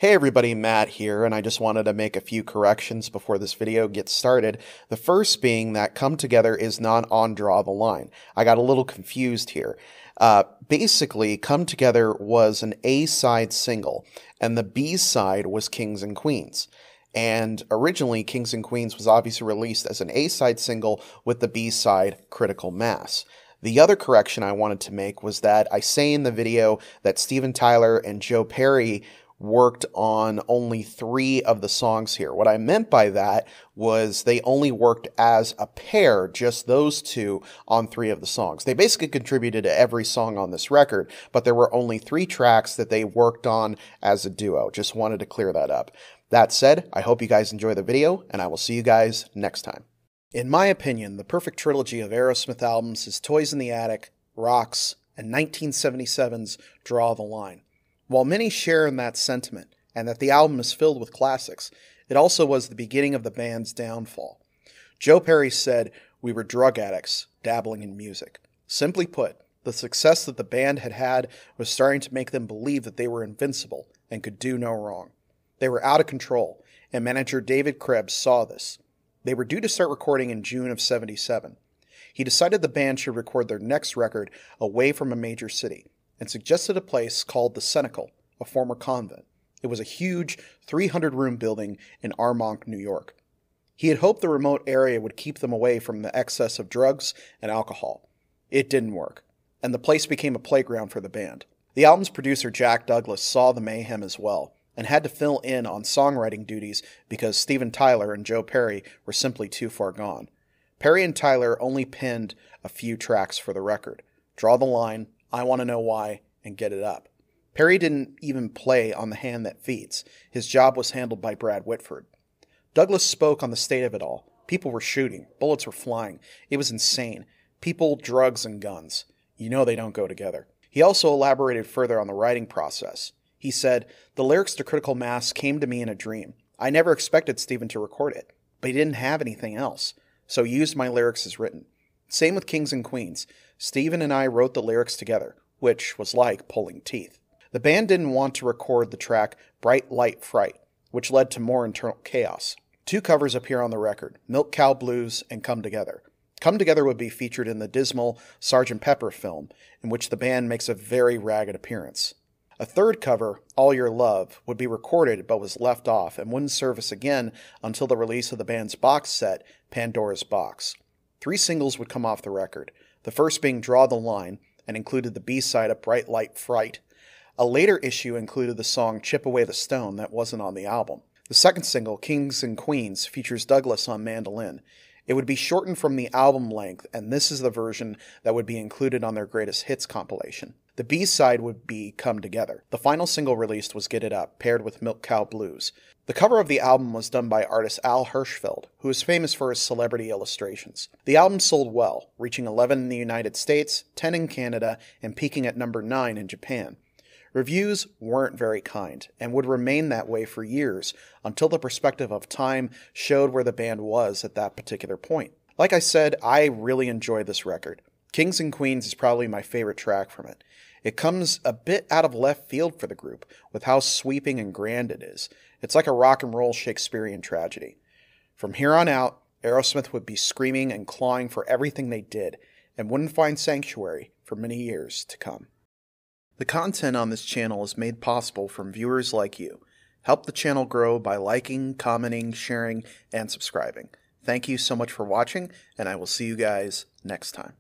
Hey everybody, Matt here, and I just wanted to make a few corrections before this video gets started. The first being that Come Together is not on Draw the Line. I got a little confused here. Basically, Come Together was an A-side single, and the B-side was Kings and Queens. And originally, Kings and Queens was obviously released as an A-side single with the B-side Critical Mass. The other correction I wanted to make was that I say in the video that Steven Tyler and Joe Perry worked on only 3 of the songs here. What I meant by that was they only worked as a pair, just those two, on 3 of the songs. They basically contributed to every song on this record, but there were only 3 tracks that they worked on as a duo. Just wanted to clear that up. That said, I hope you guys enjoy the video, and I will see you guys next time. In my opinion, the perfect trilogy of Aerosmith albums is Toys in the Attic, Rocks, and 1977's Draw the Line. While many share in that sentiment, and that the album is filled with classics, it also was the beginning of the band's downfall. Joe Perry said, "We were drug addicts, dabbling in music." Simply put, the success that the band had had was starting to make them believe that they were invincible and could do no wrong. They were out of control, and manager David Krebs saw this. They were due to start recording in June of '77. He decided the band should record their next record away from a major city, and suggested a place called the Cenacle, a former convent. It was a huge 300-room building in Armonk, New York. He had hoped the remote area would keep them away from the excess of drugs and alcohol. It didn't work, and the place became a playground for the band. The album's producer Jack Douglas saw the mayhem as well, and had to fill in on songwriting duties because Steven Tyler and Joe Perry were simply too far gone. Perry and Tyler only penned a few tracks for the record: Draw the Line, I Want to Know Why, and Get It Up. Perry didn't even play on The Hand That Feeds. His job was handled by Brad Whitford. Douglas spoke on the state of it all. People were shooting. Bullets were flying. It was insane. People, drugs, and guns. You know they don't go together. He also elaborated further on the writing process. He said, "The lyrics to Critical Mass came to me in a dream. I never expected Steven to record it, but he didn't have anything else, so he used my lyrics as written. Same with Kings and Queens. Steven and I wrote the lyrics together, which was like pulling teeth." The band didn't want to record the track Bright Light Fright, which led to more internal chaos. 2 covers appear on the record, Milk Cow Blues and Come Together. Come Together would be featured in the dismal Sgt. Pepper film, in which the band makes a very ragged appearance. A 3rd cover, All Your Love, would be recorded but was left off and wouldn't surface again until the release of the band's box set, Pandora's Box. 3 singles would come off the record, the first being Draw the Line, and included the B-side of Bright Light Fright. A later issue included the song Chip Away the Stone that wasn't on the album. The second single, Kings and Queens, features Douglas on mandolin. It would be shortened from the album length, and this is the version that would be included on their Greatest Hits compilation. The B-side would be Come Together. The final single released was Get It Up, paired with Milk Cow Blues. The cover of the album was done by artist Al Hirschfeld, who is famous for his celebrity illustrations. The album sold well, reaching 11 in the United States, 10 in Canada, and peaking at number 9 in Japan. Reviews weren't very kind, and would remain that way for years, until the perspective of time showed where the band was at that particular point. Like I said, I really enjoyed this record. Kings and Queens is probably my favorite track from it. It comes a bit out of left field for the group, with how sweeping and grand it is. It's like a rock and roll Shakespearean tragedy. From here on out, Aerosmith would be screaming and clawing for everything they did, and wouldn't find sanctuary for many years to come. The content on this channel is made possible from viewers like you. Help the channel grow by liking, commenting, sharing, and subscribing. Thank you so much for watching, and I will see you guys next time.